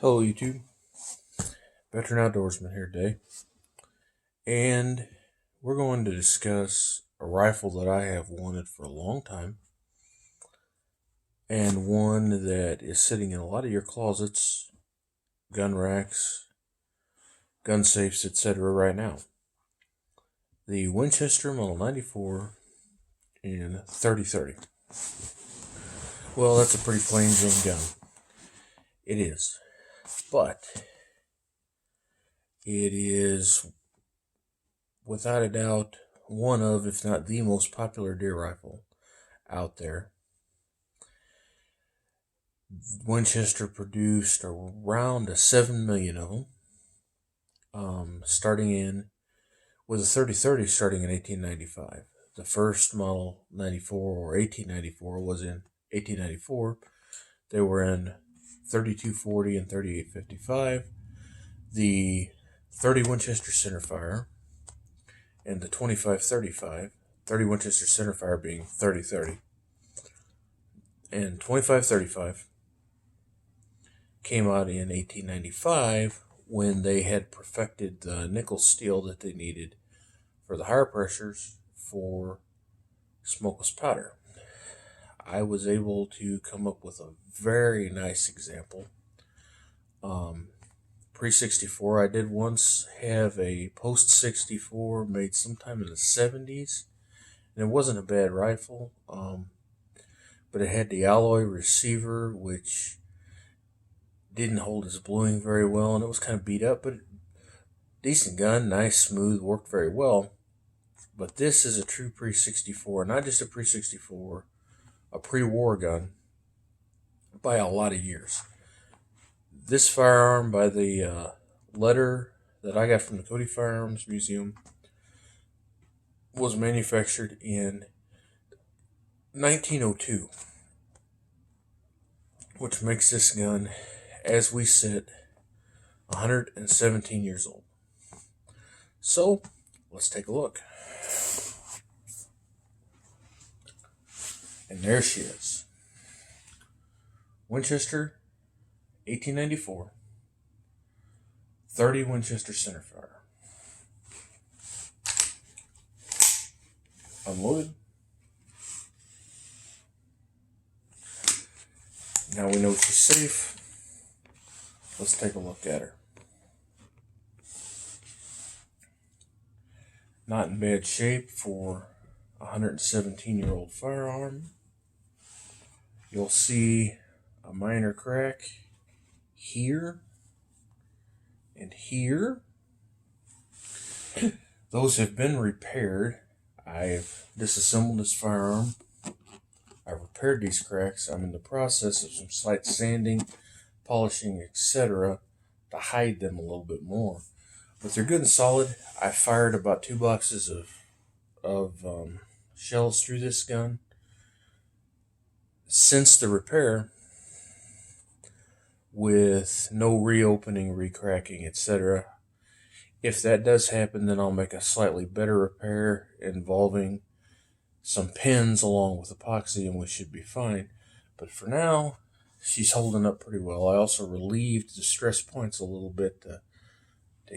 Hello, YouTube. Veteran Outdoorsman here today. And we're going to discuss a rifle that I have wanted for a long time, and one that is sitting in a lot of your closets, gun racks, gun safes, etc. right now. The Winchester Model 94 in 3030. Well, that's a pretty plain Jane gun. It is. But it is, without a doubt, one of, if not the most popular deer rifle out there. Winchester produced around 7 million of them, starting in with a 3030 starting in 1895. The first model 94 or 1894 was in 1894. They were in 3240 and 3855. The 30 Winchester centerfire and the 2535. 30 Winchester centerfire being 3030 and 2535 came out in 1895 when they had perfected the nickel steel that they needed for the higher pressures for smokeless powder. I was able to come up with a very nice example. Pre 64, I did once have a post 64 made sometime in the 70s, and it wasn't a bad rifle, but it had the alloy receiver, which didn't hold its bluing very well, and it was kind of beat up, but decent gun, nice, smooth, worked very well. But this is a true pre 64, not just a pre 64, a pre war gun by a lot of years. This firearm, by the letter that I got from the Cody Firearms Museum, was manufactured in 1902, which makes this gun, as we sit, 117 years old. So, let's take a look. And there she is. Winchester, 1894. 30 Winchester centerfire. Unloaded. Now we know she's safe. Let's take a look at her. Not in bad shape for a 117-year-old firearm. You'll see a minor crack here and here. Those have been repaired. I've disassembled this firearm. I've repaired these cracks. I'm in the process of some slight sanding, polishing, etc. to hide them a little bit more. But they're good and solid. I fired about 2 boxes of shells through this gun. Since the repair, with no reopening, recracking, etc. If that does happen, then I'll make a slightly better repair involving some pins along with epoxy, and we should be fine. But for now, she's holding up pretty well. I also relieved the stress points a little bit to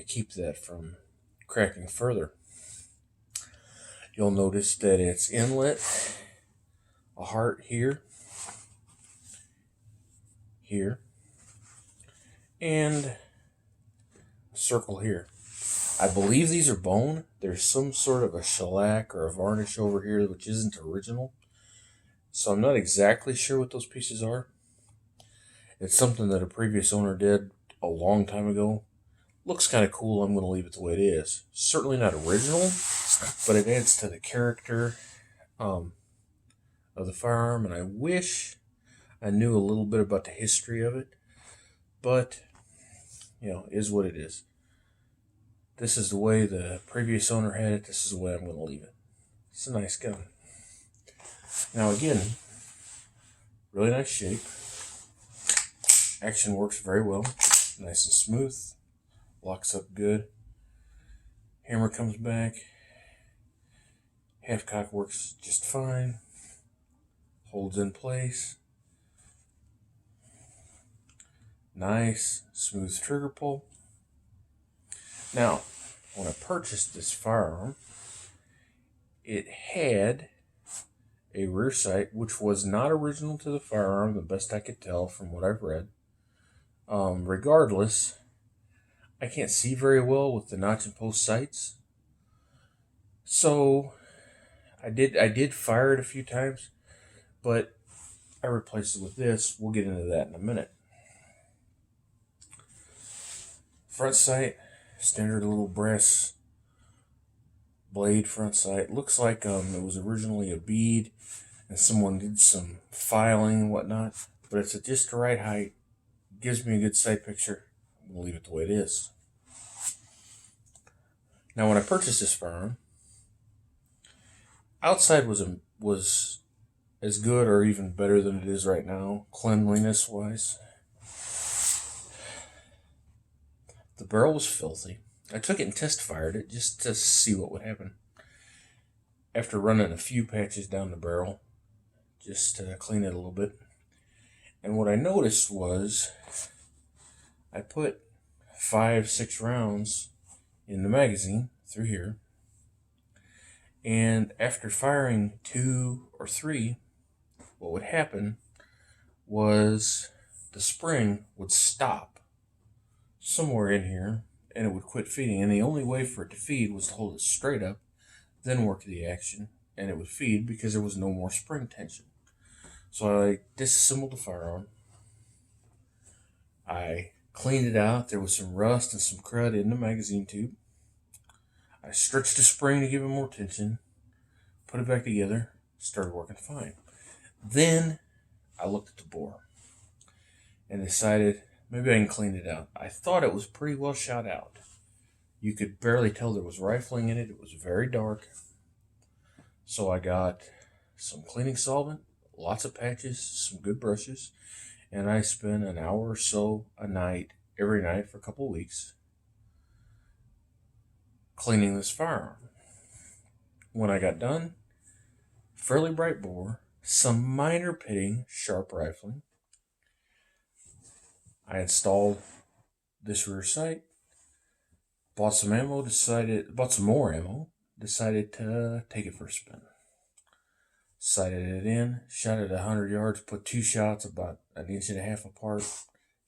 keep that from cracking further. You'll notice that it's inlet, a heart here, here, and a circle here. I believe these are bone. There's some sort of a shellac or a varnish over here which isn't original. So I'm not exactly sure what those pieces are. It's something that a previous owner did a long time ago. Looks kind of cool. I'm going to leave it the way it is. Certainly not original, but it adds to the character of the firearm, and I wish I knew a little bit about the history of it, but is what it is. This is the way the previous owner had it. This is the way I'm going to leave it. It's a nice gun. Now again, really nice shape. Action works very well. Nice and smooth. Locks up good. Hammer comes back. Half cock works just fine. Holds in place. Nice, smooth trigger pull. Now, when I purchased this firearm, it had a rear sight, which was not original to the firearm, the best I could tell from what I've read. Regardless, I can't see very well with the notch and post sights. So I did fire it a few times, but I replaced it with this. We'll get into that in a minute. Front sight, standard little brass blade front sight. Looks like it was originally a bead and someone did some filing and whatnot, but it's at just the right height. Gives me a good sight picture. I'm going to leave it the way it is. Now, when I purchased this firearm, outside was as good or even better than it is right now, cleanliness wise. The barrel was filthy. I took it and test fired it just to see what would happen. After running a few patches down the barrel, just to clean it a little bit. And what I noticed was I put 5-6 rounds in the magazine through here. And after firing 2 or 3, what would happen was the spring would stop somewhere in here and it would quit feeding. And the only way for it to feed was to hold it straight up, then work the action, and it would feed because there was no more spring tension. So I disassembled the firearm. I cleaned it out. There was some rust and some crud in the magazine tube. I stretched the spring to give it more tension, put it back together, started working fine. Then I looked at the bore and decided maybe I can clean it out. I thought it was pretty well shot out. You could barely tell there was rifling in it. It was very dark. So I got some cleaning solvent, lots of patches, some good brushes, and I spent an hour or so a night, every night for a couple of weeks, cleaning this firearm. When I got done, fairly bright bore, some minor pitting, sharp rifling. I installed this rear sight, bought some more ammo, decided to take it for a spin. Sighted it in, shot it 100 yards, put 2 shots about 1.5 inches apart.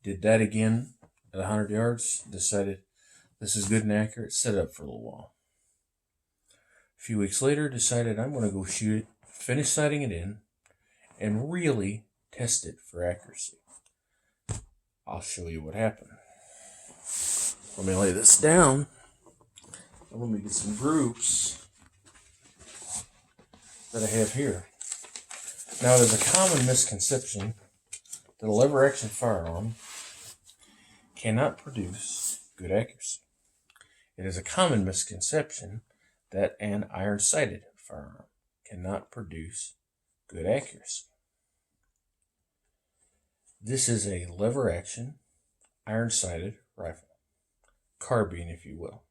Did that again at 100 yards, decided this is good and accurate, set it up for a little while. A few weeks later, decided I'm going to go shoot it, finish sighting it in, and really test it for accuracy. I'll show you what happened. Let me lay this down. And let me get some groups that I have here. Now, there's a common misconception that a lever action firearm cannot produce good accuracy. It is a common misconception that an iron-sighted firearm cannot produce good accuracy. This is a lever action, iron-sighted rifle. Carbine, if you will.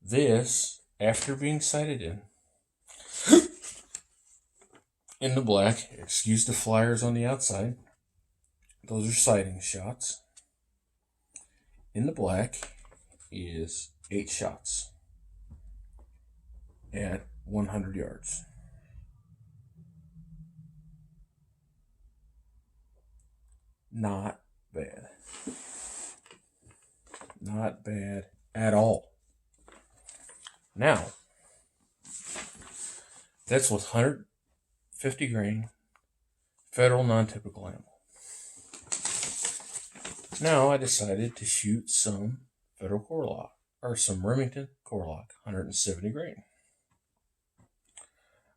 This, after being sighted in the black, excuse the flyers on the outside, those are sighting shots. In the black is 8 shots at 100 yards. Not bad. Not bad at all. Now, that's with 150 grain federal non-typical ammo. Now I decided to shoot some federal Core-Lokt, or some Remington Core-Lokt, 170 grain.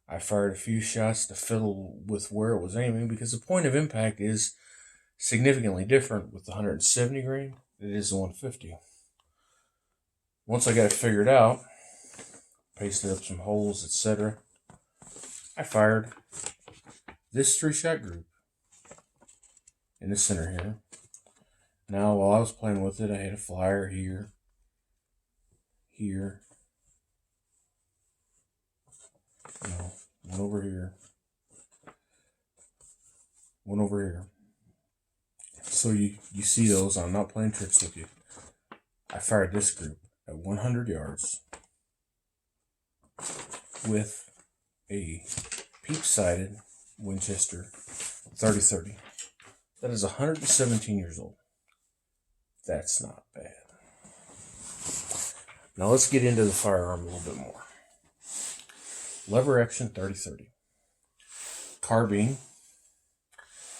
I fired a few shots to fiddle with where it was aiming because the point of impact is significantly different with the 170 grain than it is the 150. Once I got it figured out, pasted up some holes, etc., I fired this 3-shot group in the center here. Now, while I was playing with it, I had a flyer here, one over here, one over here. So you see those. I'm not playing tricks with you. I fired this group at 100 yards with a peep-sighted Winchester 30-30. That is 117 years old. That's not bad. Now let's get into the firearm a little bit more. Lever action 30-30. Carbine,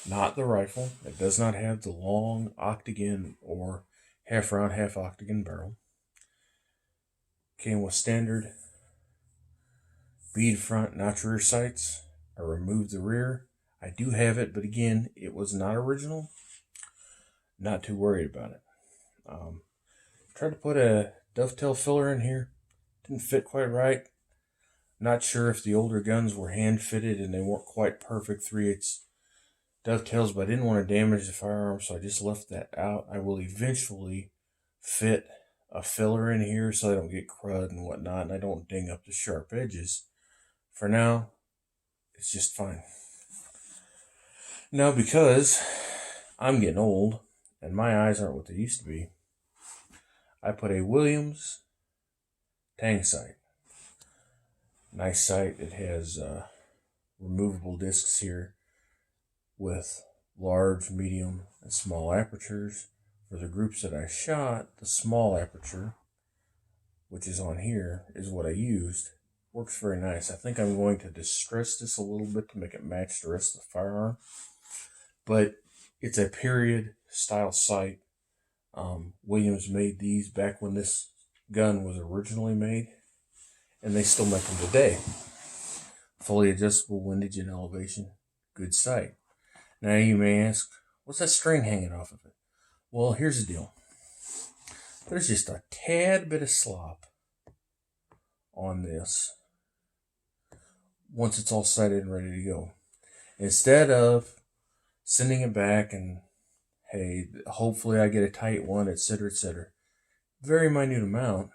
not the rifle. It does not have the long octagon or half round, half octagon barrel. Came with standard bead front, notch rear sights. I removed the rear. I do have it, but again, it was not original. Not too worried about it. Tried to put a dovetail filler in here. Didn't fit quite right. Not sure if the older guns were hand fitted and they weren't quite perfect 3/8 dovetails, but I didn't want to damage the firearm, so I just left that out. I will eventually fit a filler in here so I don't get crud and whatnot, and I don't ding up the sharp edges. For now, it's just fine. Now, because I'm getting old and my eyes aren't what they used to be, I put a Williams Tang sight. Nice sight. It has removable discs here with large, medium, and small apertures. For the groups that I shot, the small aperture, which is on here, is what I used. Works very nice. I think I'm going to distress this a little bit to make it match the rest of the firearm. But it's a period style sight. Williams made these back when this gun was originally made, and they still make them today. Fully adjustable windage and elevation. Good sight. Now you may ask, what's that string hanging off of it? Well, here's the deal. There's just a tad bit of slop on this once it's all sighted and ready to go. Instead of sending it back and, hey, hopefully I get a tight one, etc., etc., very minute amount,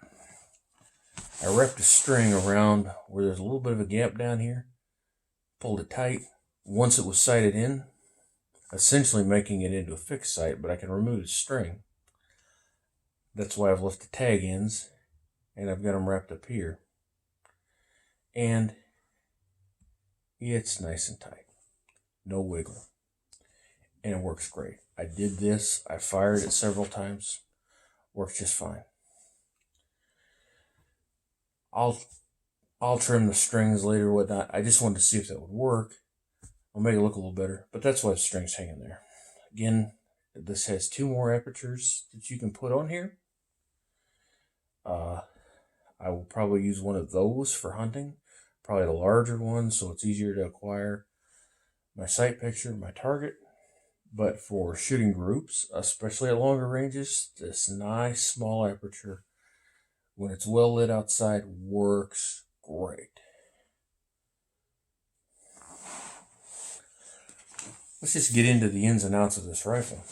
I wrapped a string around where there's a little bit of a gap down here, pulled it tight. Once it was sighted in, essentially making it into a fixed sight, but I can remove the string. That's why I've left the tag ends, and I've got them wrapped up here. And it's nice and tight. No wiggle. And it works great. I did this. I fired it several times. Works just fine. I'll trim the strings later or whatnot. I just wanted to see if that would work. I'll make it look a little better. But that's why the string's hanging there. Again, this has 2 more apertures that you can put on here. I will probably use one of those for hunting. Probably the larger one, so it's easier to acquire my sight picture, my target. But for shooting groups, especially at longer ranges, this nice small aperture, when it's well lit outside, works great. Let's just get into the ins and outs of this rifle.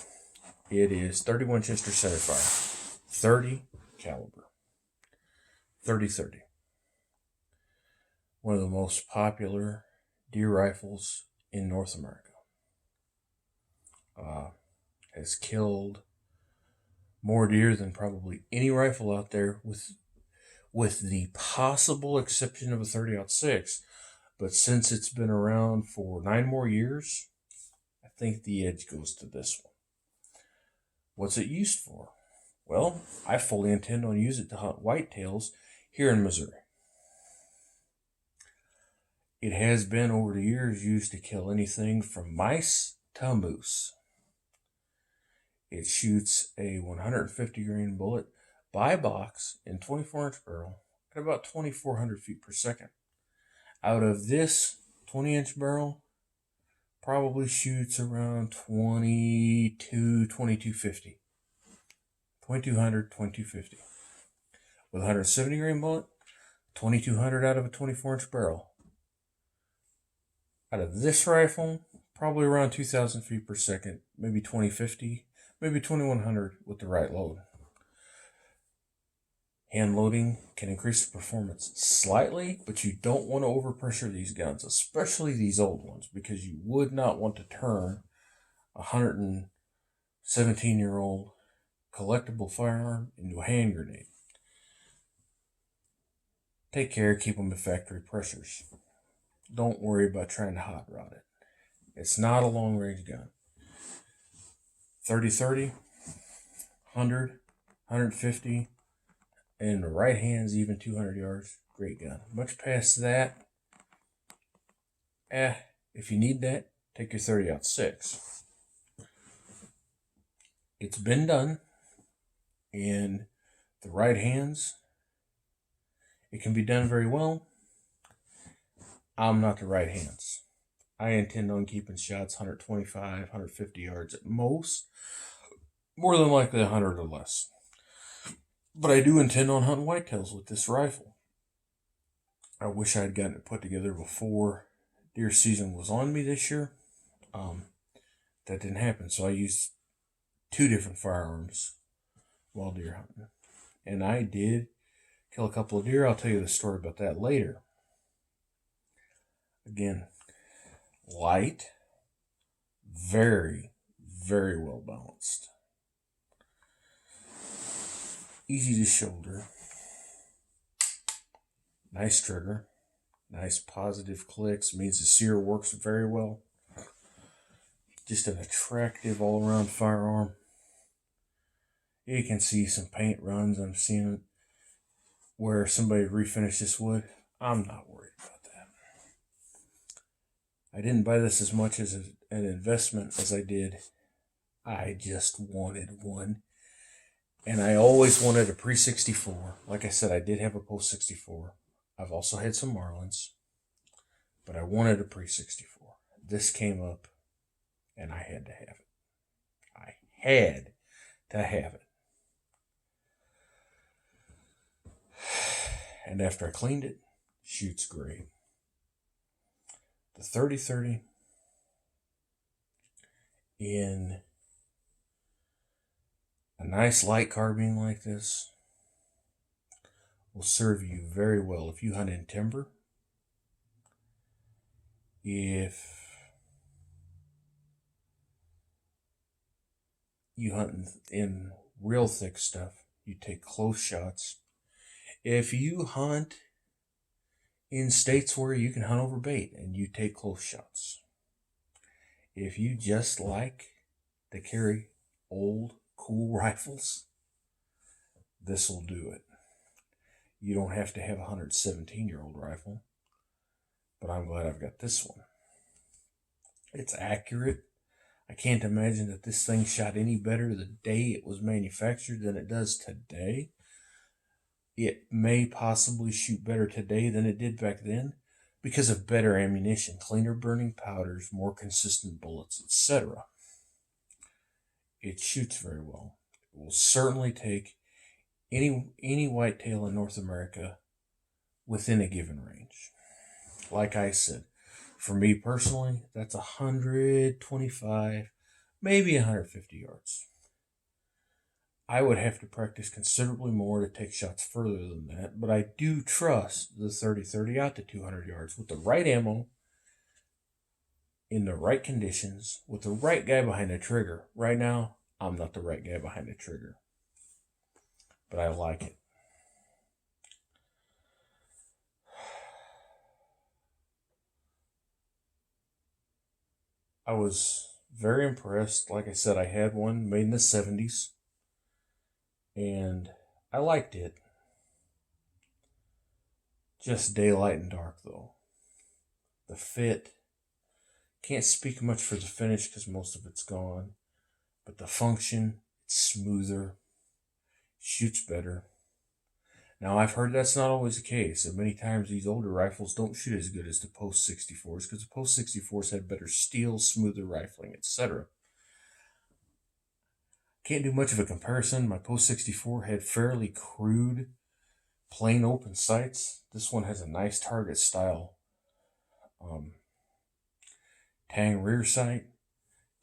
It is 30 Winchester centerfire, 30 caliber, 30-30. One of the most popular deer rifles in North America. Has killed more deer than probably any rifle out there, with the possible exception of a 30-06. But since it's been around for 9 more years, I think the edge goes to this one. What's it used for? Well, I fully intend on using it to hunt whitetails here in Missouri. It has been over the years used to kill anything from mice to moose. It shoots a 150 grain bullet by box in 24-inch barrel at about 2,400 feet per second. Out of this 20-inch barrel, probably shoots around 2250. 2200, 2250. With a 170 grain bullet, 2200 out of a 24-inch barrel. Out of this rifle, probably around 2,000 feet per second, maybe 2050. Maybe 2,100 with the right load. Hand loading can increase the performance slightly, but you don't want to overpressure these guns, especially these old ones, because you would not want to turn a 117-year-old collectible firearm into a hand grenade. Take care, keep them at factory pressures. Don't worry about trying to hot rod it. It's not a long range gun. 30-30, 100, 150, and in the right hand's even 200 yards. Great gun. Much past that, if you need that, take your 30-06. It's been done in the right hands. It can be done very well. I'm not the right hands. I intend on keeping shots 125, 150 yards at most. More than likely 100 or less. But I do intend on hunting whitetails with this rifle. I wish I had gotten it put together before deer season was on me this year. That didn't happen, so I used 2 different firearms while deer hunting. And I did kill a couple of deer. I'll tell you the story about that later. Again, light, very, very well balanced. Easy to shoulder. Nice trigger. Nice positive clicks. Means the sear works very well. Just an attractive all-around firearm. You can see some paint runs. I'm seeing it where somebody refinished this wood. I'm not worried about that. I didn't buy this as much as an investment as I did. I just wanted one. And I always wanted a pre-64. Like I said, I did have a post-64. I've also had some Marlins. But I wanted a pre-64. This came up, and I had to have it. I had to have it. And after I cleaned it, shoots great. The 30-30 in a nice light carbine like this will serve you very well if you hunt in timber. If you hunt in real thick stuff, you take close shots. If you hunt in states where you can hunt over bait and you take close shots. If you just like to carry old, cool rifles, this will do it. You don't have to have a 117-year-old rifle, but I'm glad I've got this one. It's accurate. I can't imagine that this thing shot any better the day it was manufactured than it does today. It may possibly shoot better today than it did back then because of better ammunition, cleaner burning powders, more consistent bullets, etc. It shoots very well. It will certainly take any whitetail in North America within a given range. Like I said, for me personally, that's 125, maybe 150 yards. I would have to practice considerably more to take shots further than that, but I do trust the 30-30 out to 200 yards with the right ammo, in the right conditions, with the right guy behind the trigger. Right now, I'm not the right guy behind the trigger, but I like it. I was very impressed. Like I said, I had one made in the 70s. And I liked it. Just daylight and dark, though. The fit. Can't speak much for the finish because most of it's gone. But the function, it's smoother. Shoots better. Now, I've heard that's not always the case. And many times these older rifles don't shoot as good as the Post 64s because the Post 64s had better steel, smoother rifling, etc. Can't do much of a comparison. My Post 64 had fairly crude, plain open sights. This one has a nice target style tang rear sight.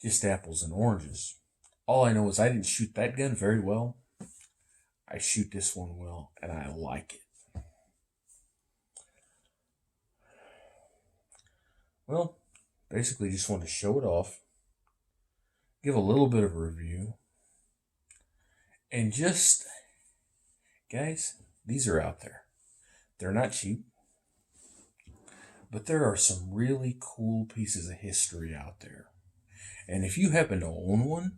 Just apples and oranges. All I know is I didn't shoot that gun very well. I shoot this one well, and I like it. Well, basically just want to show it off. give a little bit of a review, and just, guys, these are out there. They're not cheap, but there are some really cool pieces of history out there. And if you happen to own one,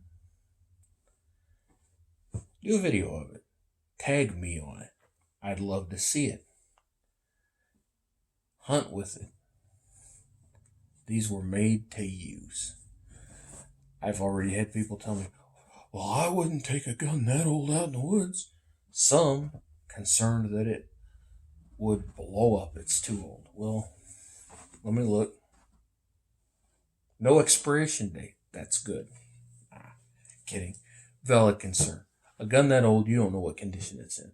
do a video of it. Tag me on it. I'd love to see it. Hunt with it. These were made to use. I've already had people tell me, well, I wouldn't take a gun that old out in the woods. Some concerned that it would blow up. It's too old. Well, let me look. No expiration date. That's good. Kidding. Valid concern. A gun that old, you don't know what condition it's in.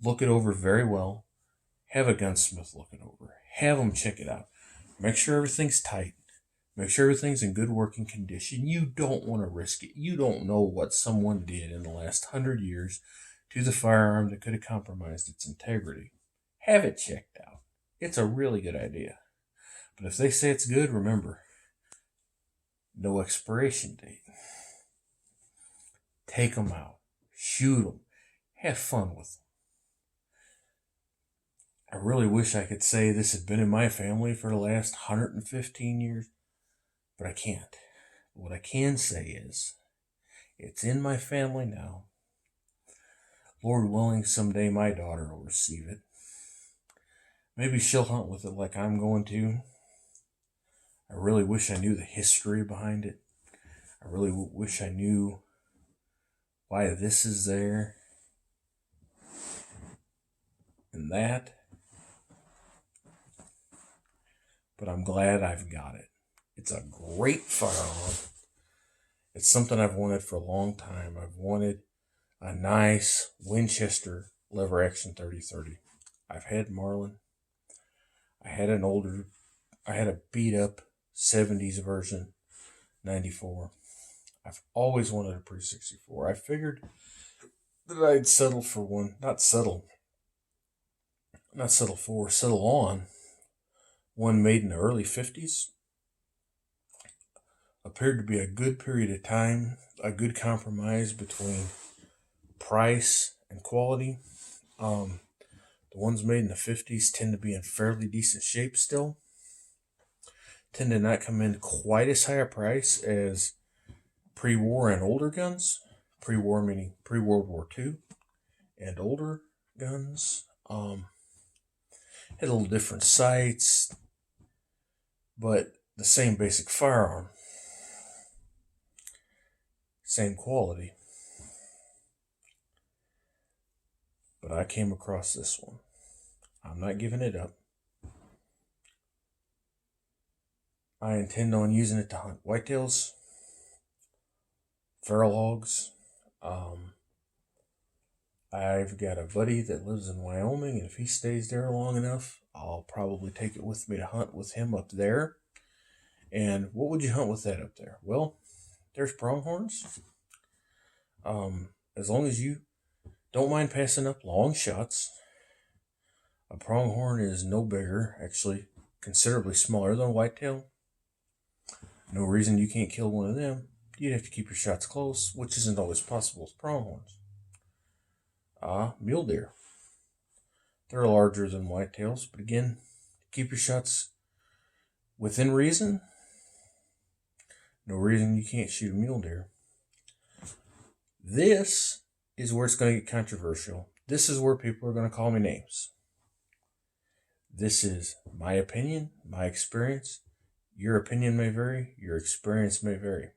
Look it over very well. Have a gunsmith look it over. Have them check it out. Make sure everything's tight. Make sure everything's in good working condition. You don't want to risk it. You don't know what someone did in the last 100 years to the firearm that could have compromised its integrity. Have it checked out. It's a really good idea. But if they say it's good, remember, no expiration date. Take them out. Shoot them. Have fun with them. I really wish I could say this had been in my family for the last 115 years, but I can't. What I can say is, it's in my family now. Lord willing, someday my daughter will receive it. Maybe she'll hunt with it like I'm going to. I really wish I knew the history behind it. I really wish I knew why this is there and that. But I'm glad I've got it. It's a great firearm. It's something I've wanted for a long time. I've wanted a nice Winchester lever action 30-30. I've had Marlin. I had a beat up 70s version, 94. I've always wanted a pre-64. I figured that I'd settle for one, settle on one made in the early 50s. Appeared to be a good period of time, a good compromise between price and quality. The ones made in the 50s tend to be in fairly decent shape still. Tend to not come in quite as high a price as pre-war and older guns. Pre-war meaning pre-World War II and older guns. Had a little different sights, but the same basic firearm. Same quality. But I came across this one. I'm not giving it up. I intend on using it to hunt whitetails, feral hogs. I've got a buddy that lives in Wyoming, and if he stays there long enough, I'll probably take it with me to hunt with him up there. And what would you hunt with that up there? Well, there's pronghorns. As long as you don't mind passing up long shots. A pronghorn is no bigger, actually considerably smaller than a whitetail. No reason you can't kill one of them. You'd have to keep your shots close, which isn't always possible with pronghorns. Mule deer. They're larger than whitetails, but again, keep your shots within reason. No reason you can't shoot a mule deer. This is where it's going to get controversial. This is where people are going to call me names. This is my opinion, my experience. Your opinion may vary. Your experience may vary.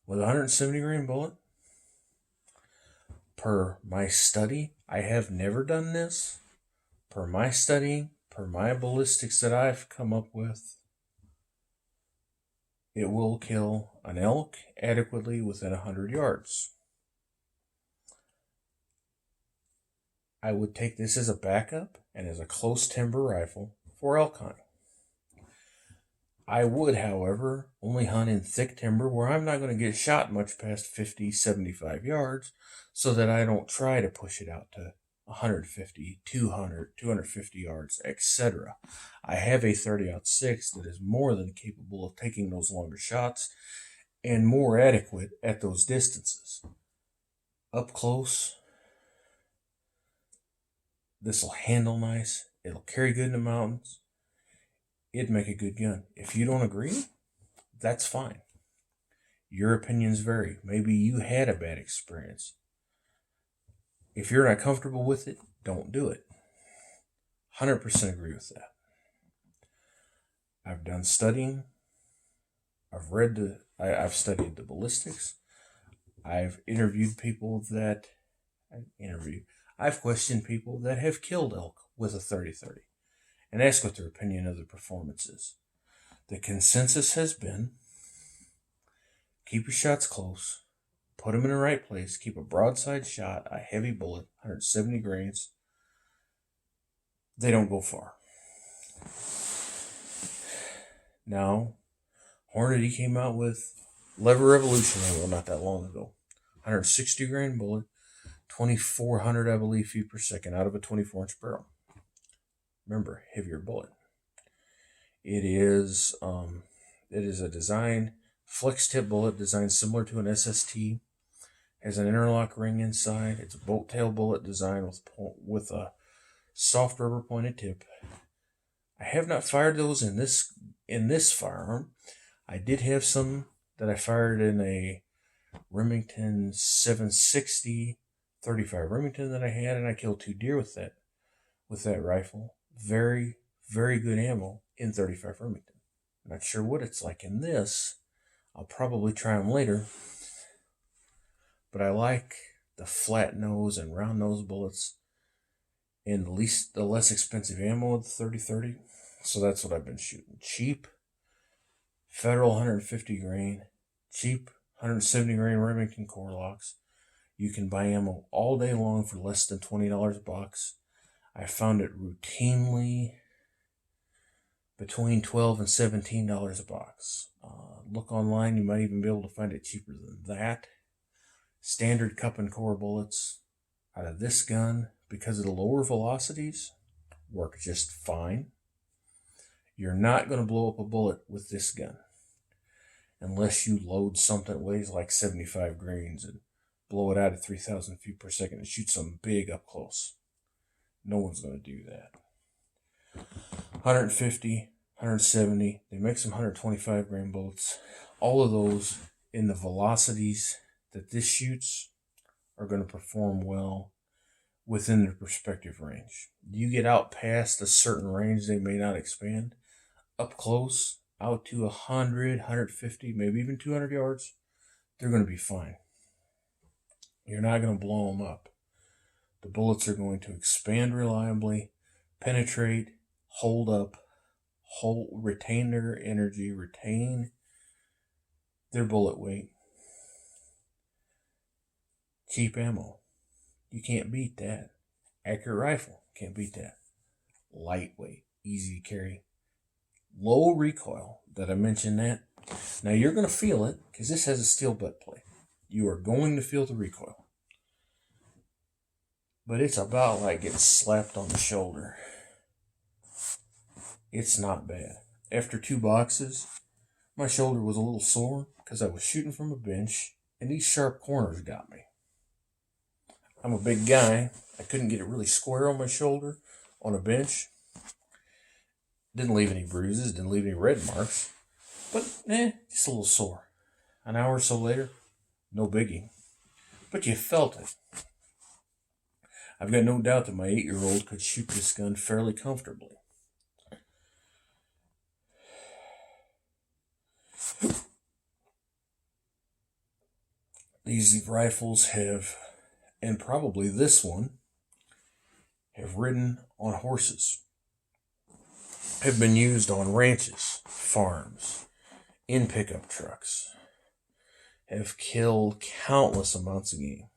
With a 170 grain bullet, per my study, I have never done this. Per my study, per my ballistics that I've come up with, it will kill an elk adequately within 100 yards. I would take this as a backup and as a close timber rifle for elk hunting. I would, however, only hunt in thick timber where I'm not going to get shot much past 50, 75 yards, so that I don't try to push it out to 150, 200, 250 yards, etc. I have a 30-06 that is more than capable of taking those longer shots, and more adequate at those distances. Up close, this will handle nice. It'll carry good in the mountains. It'd make a good gun. If you don't agree, that's fine. Your opinions vary. Maybe you had a bad experience. If you're not comfortable with it, don't do it. 100% agree with that. I've done studying. I've studied the ballistics. I've interviewed people that I've questioned people that have killed elk with a 30-30 and asked what their opinion of the performance is. The consensus has been keep your shots close, put them in the right place, keep a broadside shot, a heavy bullet, 170 grains. They don't go far. Now, Hornady came out with Lever Revolution ammo not that long ago. 160 grain bullet, 2,400, I believe, feet per second out of a 24-inch barrel. Remember, heavier bullet. It is a design flex tip bullet designed similar to an SST. Has an interlock ring inside. It's a boat tail bullet designed with a soft rubber pointed tip. I have not fired those in this firearm. I did have some that I fired in a Remington 760 35 Remington that I had, and I killed 2 deer with that rifle. Very, very good ammo in 35 Remington. Not sure what it's like in this. I'll probably try them later. But I like the flat nose and round nose bullets and the less expensive ammo of the 30-30. So that's what I've been shooting. Cheap Federal 150 grain, cheap 170 grain Remington core locks. You can buy ammo all day long for less than $20 a box. I found it routinely between $12 and $17 a box. Look online, you might even be able to find it cheaper than that. Standard cup and core bullets out of this gun, because of the lower velocities, work just fine. You're not going to blow up a bullet with this gun unless you load something that weighs like 75 grains and blow it out at 3,000 feet per second and shoot something big up close. No one's going to do that. 150, 170, they make some 125 grain bullets. All of those in the velocities that this shoots are going to perform well within their respective range. You get out past a certain range, they may not expand. Up close, out to 100, 150, maybe even 200 yards, they're going to be fine. You're not going to blow them up. The bullets are going to expand reliably, penetrate, hold up, retain their energy, retain their bullet weight. Cheap ammo. You can't beat that. Accurate rifle. Can't beat that. Lightweight. Easy to carry. Low recoil. Did I mention that? Now you're going to feel it because this has a steel butt plate. You are going to feel the recoil. But it's about like getting slapped on the shoulder. It's not bad. After 2 boxes, my shoulder was a little sore because I was shooting from a bench and these sharp corners got me. I'm a big guy. I couldn't get it really square on my shoulder on a bench. Didn't leave any bruises, didn't leave any red marks. But, just a little sore. An hour or so later, no biggie. But you felt it. I've got no doubt that my 8-year-old could shoot this gun fairly comfortably. These rifles have, and probably this one, have ridden on horses. Have been used on ranches, farms, in pickup trucks. Have killed countless amounts of game,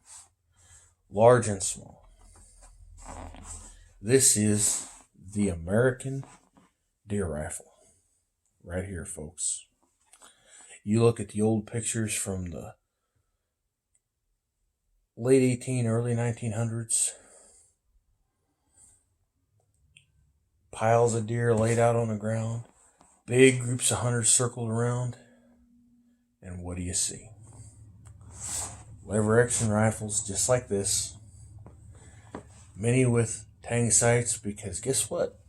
large and small. This is the American deer rifle. Right here, folks. You look at the old pictures from the late early 1900s. Piles of deer laid out on the ground. Big groups of hunters circled around. And what do you see? Lever action rifles just like this. Many with tang sights, because guess what?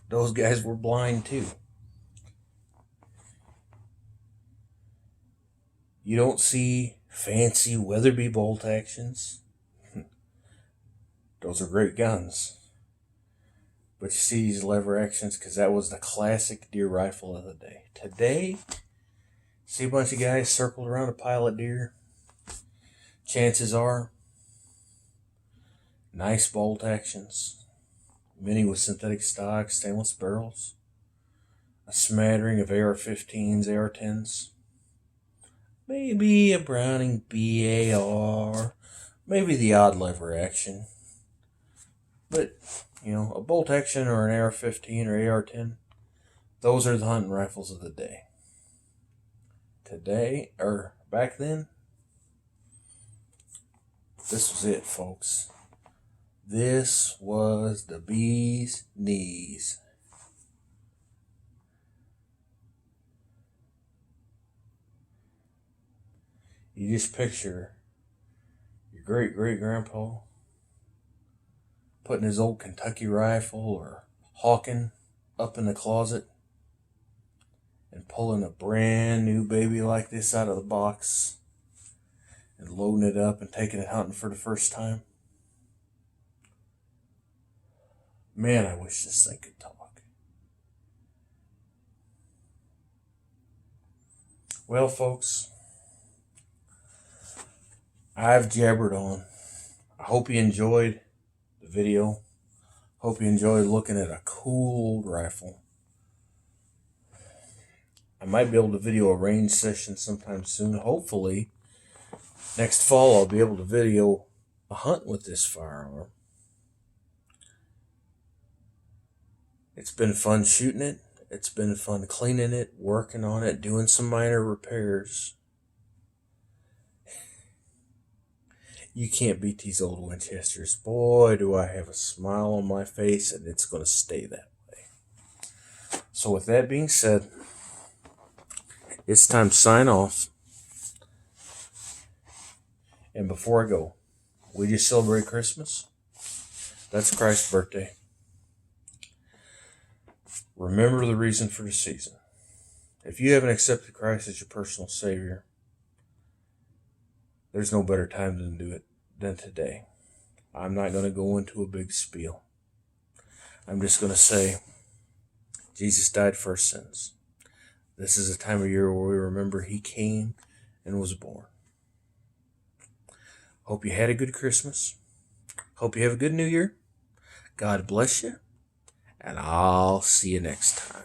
Those guys were blind too. You don't see fancy Weatherby bolt actions. Those are great guns. But you see these lever actions because that was the classic deer rifle of the day. Today, see a bunch of guys circled around a pile of deer. Chances are, nice bolt actions. Many with synthetic stock, stainless barrels. A smattering of AR-15s, AR-10s. Maybe a Browning BAR. Maybe the odd lever action. But, a bolt action or an AR-15 or AR-10, those are the hunting rifles of the day. Today, or back then, this was it, folks. This was the bee's knees. You just picture your great-great-grandpa putting his old Kentucky rifle or Hawken up in the closet and pulling a brand new baby like this out of the box and loading it up and taking it hunting for the first time. Man, I wish this thing could talk. Well, folks, I've jabbered on. I hope you enjoyed the video. Hope you enjoyed looking at a cool old rifle. I might be able to video a range session sometime soon. Hopefully, next fall I'll be able to video a hunt with this firearm. It's been fun shooting it. It's been fun cleaning it, working on it, doing some minor repairs. You can't beat these old Winchesters. Boy, do I have a smile on my face, and it's going to stay that way. So with that being said, it's time to sign off. And before I go, we just celebrate Christmas. That's Christ's birthday. Remember the reason for the season. If you haven't accepted Christ as your personal Savior, there's no better time to do it than today. I'm not going to go into a big spiel. I'm just going to say, Jesus died for our sins. This is a time of year where we remember He came and was born. Hope you had a good Christmas. Hope you have a good New Year. God bless you. And I'll see you next time.